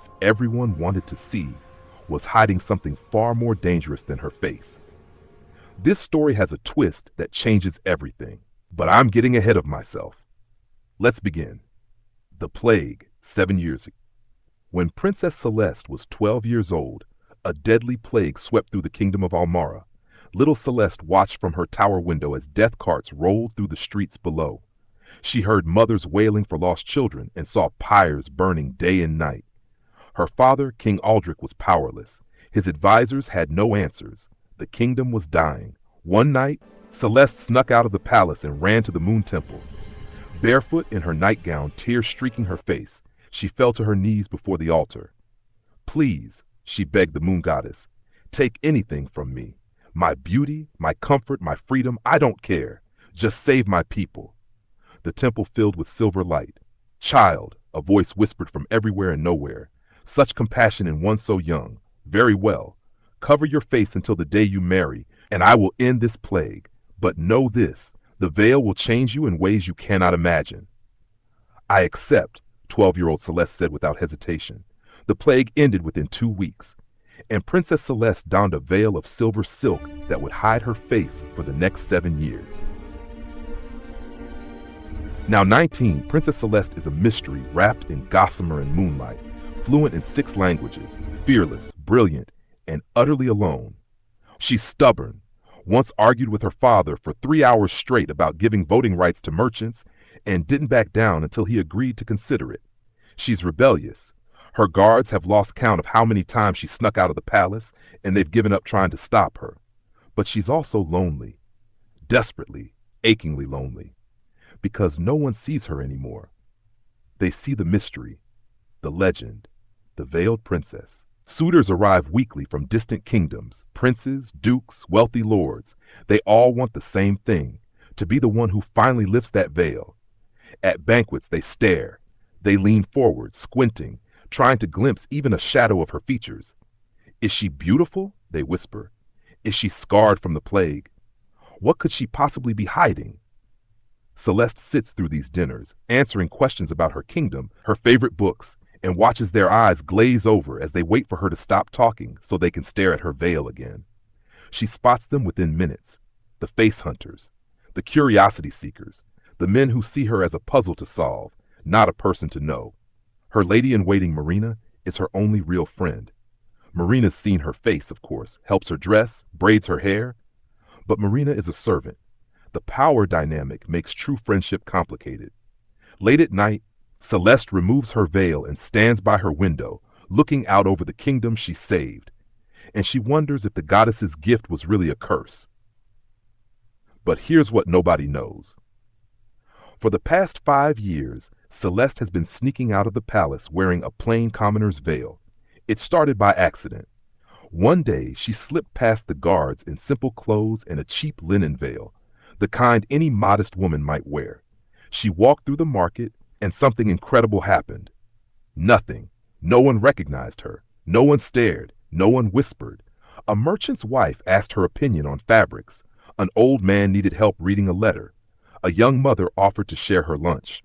secrets everyone wanted to see was hiding something far more dangerous than her face. This story has a twist that changes everything, but I'm getting ahead of myself. Let's begin. The plague, 7 years ago. When Princess Celeste was 12 years old, a deadly plague swept through the kingdom of Almarra. Little Celeste watched from her tower window as death carts rolled through the streets below. She heard mothers wailing for lost children and saw pyres burning day and night. Her father, King Aldrich, was powerless. His advisors had no answers. The kingdom was dying. One night, Celeste snuck out of the palace and ran to the moon temple. Barefoot in her nightgown, tears streaking her face, she fell to her knees before the altar. "Please," she begged the moon goddess, "take anything from me. My beauty, my comfort, my freedom, I don't care. Just save my people." The temple filled with silver light. "Child," a voice whispered from everywhere and nowhere, "such compassion in one so young. Very well. Cover your face until the day you marry, and I will end this plague. But know this, the veil will change you in ways you cannot imagine." "I accept," 12-year-old Celeste said without hesitation. The plague ended within 2 weeks, and Princess Celeste donned a veil of silver silk that would hide her face for the next 7 years. Now 19, Princess Celeste is a mystery wrapped in gossamer and moonlight, fluent in 6 languages, fearless, brilliant, and utterly alone. She's stubborn, once argued with her father for 3 hours straight about giving voting rights to merchants, and didn't back down until he agreed to consider it. She's rebellious. Her guards have lost count of how many times she snuck out of the palace, and they've given up trying to stop her. But she's also lonely, desperately, achingly lonely, because no one sees her anymore. They see the mystery, the legend, the veiled princess. Suitors arrive weekly from distant kingdoms, princes, dukes, wealthy lords. They all want the same thing, to be the one who finally lifts that veil. At banquets, they stare. They lean forward, squinting, trying to glimpse even a shadow of her features. "Is she beautiful?" they whisper. "Is she scarred from the plague? What could she possibly be hiding?" Celeste sits through these dinners, answering questions about her kingdom, her favorite books, and watches their eyes glaze over as they wait for her to stop talking so they can stare at her veil again. She spots them within minutes, the face hunters, the curiosity seekers, the men who see her as a puzzle to solve, not a person to know. Her lady-in-waiting Marina is her only real friend. Marina's seen her face, of course, helps her dress, braids her hair, but Marina is a servant. The power dynamic makes true friendship complicated. Late at night, Celeste removes her veil and stands by her window, looking out over the kingdom she saved, and she wonders if the goddess's gift was really a curse. But here's what nobody knows. For the past 5 years, Celeste has been sneaking out of the palace wearing a plain commoner's veil. It started by accident. One day, she slipped past the guards in simple clothes and a cheap linen veil, the kind any modest woman might wear. She walked through the market, and something incredible happened. Nothing. No one recognized her. No one stared. No one whispered. A merchant's wife asked her opinion on fabrics. An old man needed help reading a letter. A young mother offered to share her lunch.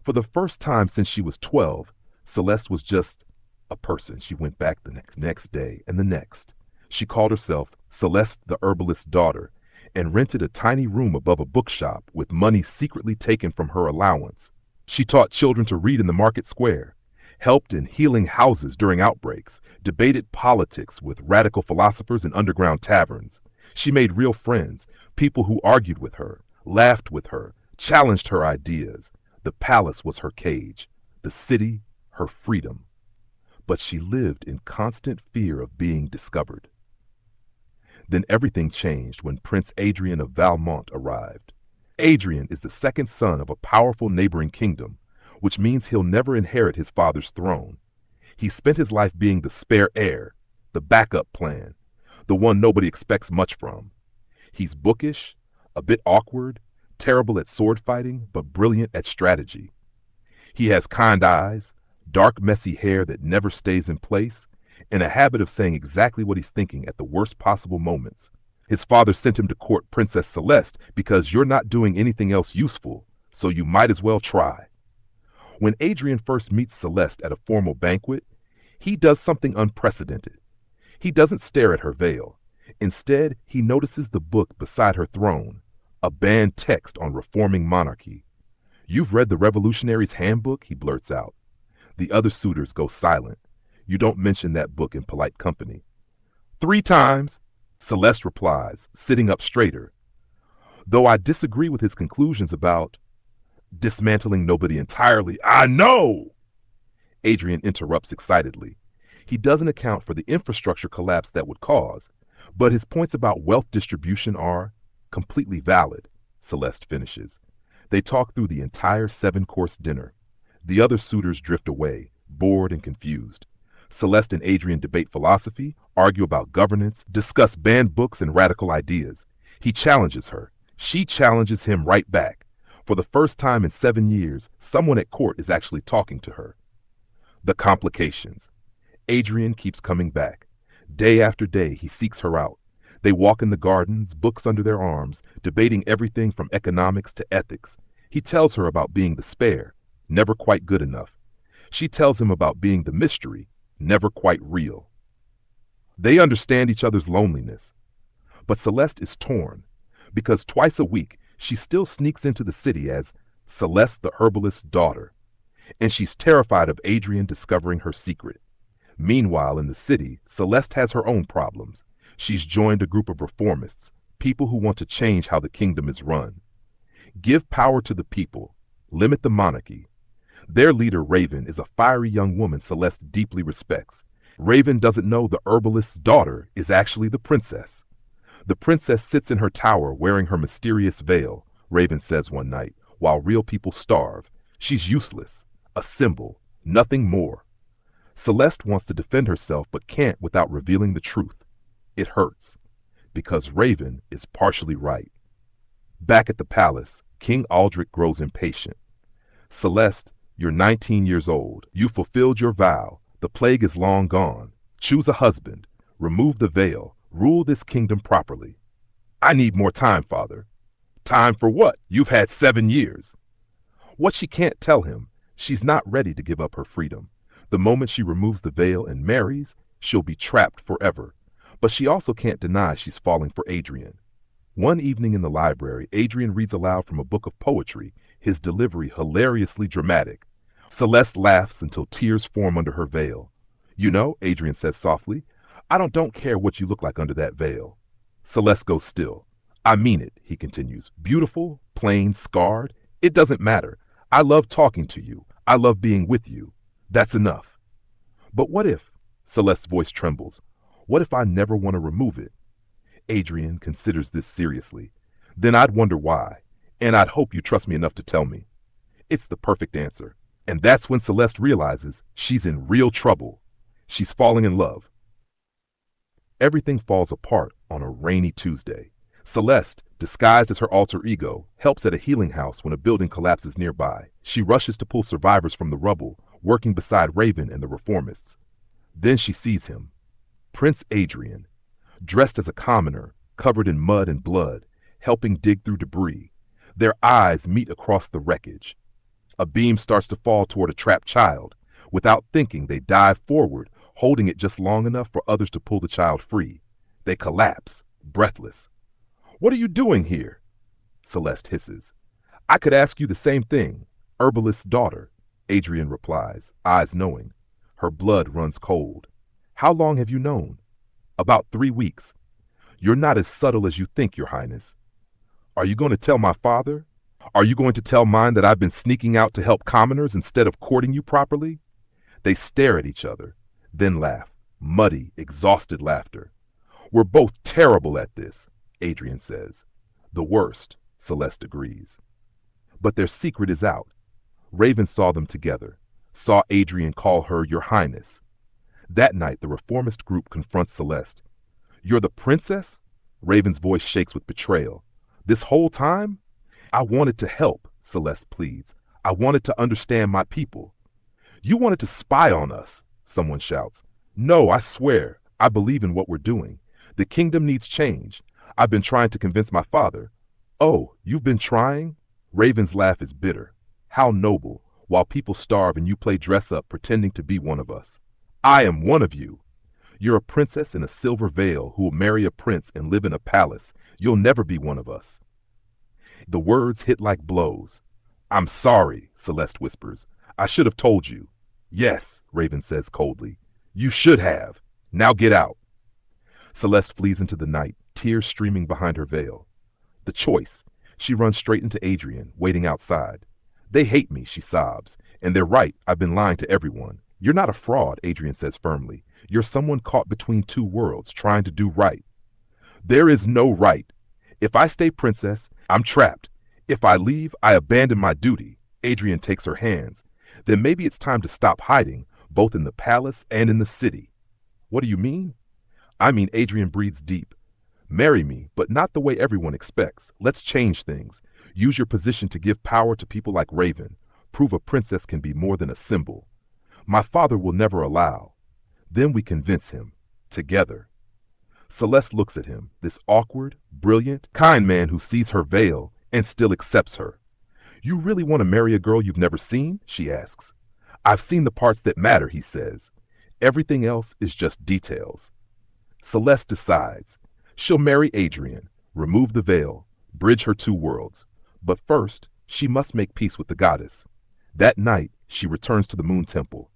For the first time since she was 12, Celeste was just a person. She went back the next day and the next. She called herself Celeste the herbalist's daughter and rented a tiny room above a bookshop with money secretly taken from her allowance. She taught children to read in the market square, helped in healing houses during outbreaks, debated politics with radical philosophers in underground taverns. She made real friends, people who argued with her, laughed with her, challenged her ideas. The palace was her cage, the city her freedom. But she lived in constant fear of being discovered. Then everything changed when Prince Adrien of Valmont arrived. Adrien is the second son of a powerful neighboring kingdom, which means he'll never inherit his father's throne. He spent his life being the spare heir, the backup plan, the one nobody expects much from. He's bookish, a bit awkward, terrible at sword fighting, but brilliant at strategy. He has kind eyes, dark messy hair that never stays in place, and a habit of saying exactly what he's thinking at the worst possible moments. His father sent him to court Princess Celeste because you're not doing anything else useful, so you might as well try. When Adrien first meets Celeste at a formal banquet, He does something unprecedented. He doesn't stare at her veil. Instead, he notices the book beside her throne, a banned text on reforming monarchy. "You've read the Revolutionary's Handbook?" he blurts out. The other suitors go silent. "You don't mention that book in polite company." "3 times," Celeste replies, sitting up straighter. "Though I disagree with his conclusions about dismantling nobody entirely." "I know!" Adrian interrupts excitedly. He doesn't account for the infrastructure collapse that would cause, but his points about wealth distribution are completely valid, Celeste finishes. They talk through the entire 7-course dinner. The other suitors drift away, bored and confused. Celeste and Adrian debate philosophy, argue about governance, discuss banned books and radical ideas. He challenges her. She challenges him right back. For the first time in 7 years, someone at court is actually talking to her. The complications. Adrian keeps coming back. Day after day, he seeks her out. They walk in the gardens, books under their arms, debating everything from economics to ethics. He tells her about being the spare, never quite good enough. She tells him about being the mystery, never quite real. They understand each other's loneliness. But Celeste is torn, because twice a week, she still sneaks into the city as Celeste the herbalist's daughter, and she's terrified of Adrian discovering her secret. Meanwhile, in the city, Celeste has her own problems. She's joined a group of reformists, people who want to change how the kingdom is run. Give power to the people, limit the monarchy. Their leader, Raven, is a fiery young woman Celeste deeply respects. Raven doesn't know the herbalist's daughter is actually the princess. The princess sits in her tower wearing her mysterious veil, Raven says one night, while real people starve. She's useless, a symbol, nothing more. Celeste wants to defend herself but can't without revealing the truth. It hurts, because Raven is partially right. Back at the palace, King Aldrich grows impatient. "Celeste, you're 19 years old. You fulfilled your vow. The plague is long gone. Choose a husband. Remove the veil. Rule this kingdom properly." "I need more time, father." "Time for what? You've had 7 years. What she can't tell him, she's not ready to give up her freedom. The moment she removes the veil and marries, she'll be trapped forever. But she also can't deny she's falling for Adrian. One evening in the library, Adrian reads aloud from a book of poetry, his delivery hilariously dramatic. Celeste laughs until tears form under her veil. "You know," Adrian says softly, "I don't care what you look like under that veil." Celeste goes still. "I mean it," he continues. "Beautiful, plain, scarred, it doesn't matter. I love talking to you. I love being with you. That's enough." "But what if," Celeste's voice trembles, "what if I never want to remove it?" Adrian considers this seriously. "Then I'd wonder why, and I'd hope you trust me enough to tell me." It's the perfect answer. And that's when Celeste realizes she's in real trouble. She's falling in love. Everything falls apart on a rainy Tuesday. Celeste, disguised as her alter ego, helps at a healing house when a building collapses nearby. She rushes to pull survivors from the rubble, working beside Raven and the reformists. Then she sees him, Prince Adrian, dressed as a commoner, covered in mud and blood, helping dig through debris. Their eyes meet across the wreckage. A beam starts to fall toward a trapped child. Without thinking, they dive forward, holding it just long enough for others to pull the child free. They collapse, breathless. "What are you doing here?" Celeste hisses. "I could ask you the same thing, herbalist's daughter," Adrian replies, eyes knowing. Her blood runs cold. "How long have you known?" "About 3 weeks. You're not as subtle as you think, Your Highness." "Are you going to tell my father? Are you going to tell mine that I've been sneaking out to help commoners instead of courting you properly?" They stare at each other, then laugh, muddy, exhausted laughter. "We're both terrible at this," Adrian says. "The worst," Celeste agrees. But their secret is out. Raven saw them together, saw Adrian call her Your Highness. That night, the reformist group confronts Celeste. "You're the princess?" Raven's voice shakes with betrayal. "This whole time?" "I wanted to help," Celeste pleads. "I wanted to understand my people." "You wanted to spy on us," someone shouts. "No, I swear, I believe in what we're doing. The kingdom needs change. I've been trying to convince my father." "Oh, you've been trying?" Raven's laugh is bitter. "How noble, while people starve and you play dress up pretending to be one of us." I am one of you. You're a princess in a silver veil who will marry a prince and live in a palace. You'll never be one of us. The words hit like blows. I'm sorry, Celeste whispers. I should have told you. Yes, Raven says coldly. You should have. Now get out. Celeste flees into the night, tears streaming behind her veil. The choice. She runs straight into Adrian, waiting outside. They hate me, she sobs. And they're right, I've been lying to everyone. You're not a fraud, Adrian says firmly. You're someone caught between two worlds, trying to do right. There is no right. If I stay princess, I'm trapped. If I leave, I abandon my duty. Adrian takes her hands. Then maybe it's time to stop hiding, both in the palace and in the city. What do you mean? I mean, Adrian breathes deep. Marry me, but not the way everyone expects. Let's change things. Use your position to give power to people like Raven. Prove a princess can be more than a symbol. My father will never allow. Then we convince him. Together. Celeste looks at him, this awkward, brilliant, kind man who sees her veil and still accepts her. You really want to marry a girl you've never seen? She asks. I've seen the parts that matter, he says. Everything else is just details. Celeste decides. She'll marry Adrian, remove the veil, bridge her two worlds. But first, she must make peace with the goddess. That night, she returns to the moon temple.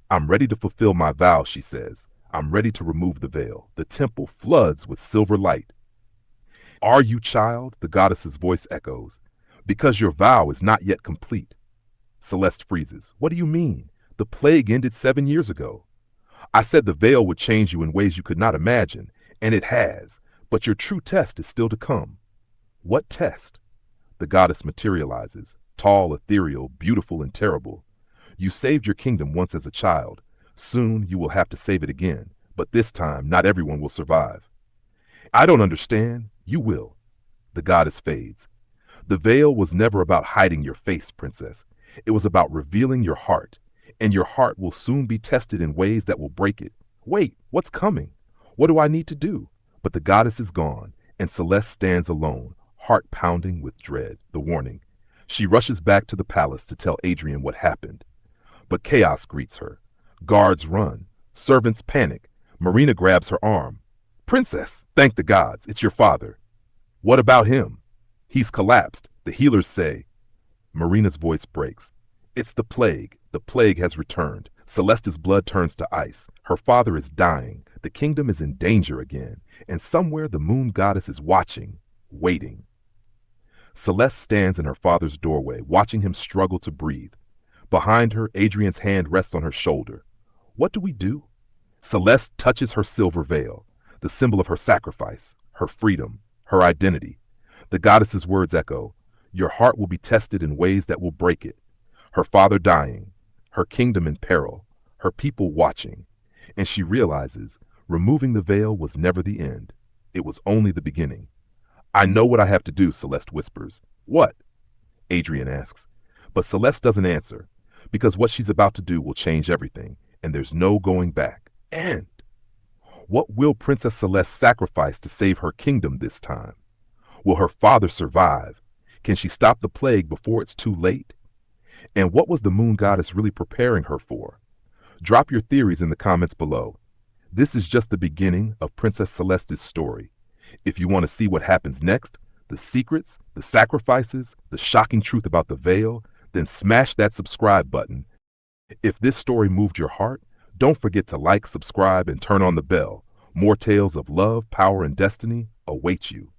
I'm ready to fulfill my vow, she says. I'm ready to remove the veil. The temple floods with silver light. Are you, child? The goddess's voice echoes. Because your vow is not yet complete. Celeste freezes. What do you mean? The plague ended 7 years ago. I said the veil would change you in ways you could not imagine, and it has, but your true test is still to come. What test? The goddess materializes, tall, ethereal, beautiful, and terrible. You saved your kingdom once as a child. Soon you will have to save it again, but this time not everyone will survive. I don't understand. You will. The goddess fades. The veil was never about hiding your face, princess. It was about revealing your heart, and your heart will soon be tested in ways that will break it. Wait, what's coming? What do I need to do? But the goddess is gone, and Celeste stands alone, heart pounding with dread. The warning. She rushes back to the palace to tell Adrian what happened. But chaos greets her. Guards run. Servants panic. Marina grabs her arm. Princess, thank the gods, it's your father. What about him? He's collapsed, the healers say. Marina's voice breaks. It's the plague. The plague has returned. Celeste's blood turns to ice. Her father is dying. The kingdom is in danger again. And somewhere the moon goddess is watching, waiting. Celeste stands in her father's doorway, watching him struggle to breathe. Behind her, Adrian's hand rests on her shoulder. What do we do? Celeste touches her silver veil, the symbol of her sacrifice, her freedom, her identity. The goddess's words echo. Your heart will be tested in ways that will break it. Her father dying, her kingdom in peril, her people watching. And she realizes removing the veil was never the end. It was only the beginning. I know what I have to do, Celeste whispers. What? Adrian asks. But Celeste doesn't answer, because what she's about to do will change everything, and there's no going back. And what will Princess Celeste sacrifice to save her kingdom this time? Will her father survive? Can she stop the plague before it's too late? And what was the moon goddess really preparing her for? Drop your theories in the comments below. This is just the beginning of Princess Celeste's story. If you want to see what happens next, the secrets, the sacrifices, the shocking truth about the veil, then smash that subscribe button. If this story moved your heart, don't forget to like, subscribe, and turn on the bell. More tales of love, power, and destiny await you.